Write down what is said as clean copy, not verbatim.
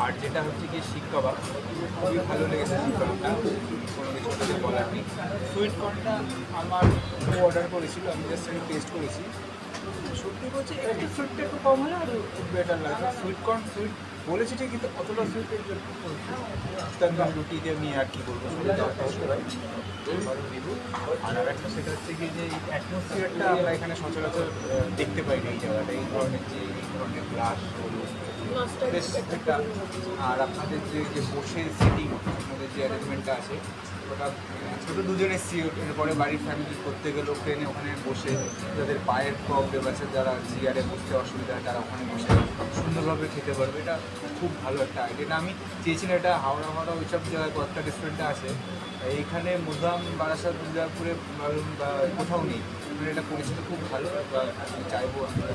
আর যেটা হচ্ছে কি শিক কাবাব, খুবই ভালো লেগেছে শিক কাবাবটা, কোনো কিছু ওটাকে বলার নেই। সুইট কর্নটা আমার অর্ডার করেছিল, আমি জাস্ট আমি টেস্ট করেছি, সত্যি বলছি একটু সুইটটা একটু কম হলে আর বেটার লাগবে। সুইট কর্ন সুইট বলেছি ঠিক, কিন্তু অতটা সুইটের জন্য তার রুটিতে আমি আর কি বলবো, ভালো রিভিউ। আর একটা সেটা হচ্ছে কি যে এই অ্যাটমসফিয়ারটা আমরা এখানে সচরাচর দেখতে পাই না এই জায়গাটা, এই ধরনের গ্লাস বলুন বেশ একটা। আর আপনাদের যে যে বসে সিটিং, আপনাদের যে অ্যারেঞ্জমেন্টটা আছে ওটা, ছোটো দুজন এসছি, এরপরে বাড়ির ফ্যামিলি করতে গেলেও ট্রেনে ওখানে বসে, যাদের পায়ের প্রবলেম আছে, যারা চেয়ারে বসতে অসুবিধা হয়, তারা ওখানে বসে সুন্দরভাবে খেতে পারবে। এটা খুব ভালো একটা আইডিয়া। এটা আমি চেয়েছিলাম, এটা হাওড়া ওইসব জায়গায় কয়েকটা রেস্টুরেন্টে আছে, এইখানে মুদাম বারাসাত দুর্গাপুরে বা কোথাও নেই। এটা পরিস্থিতি খুব ভালো, বা আমি চাইবো আপনারা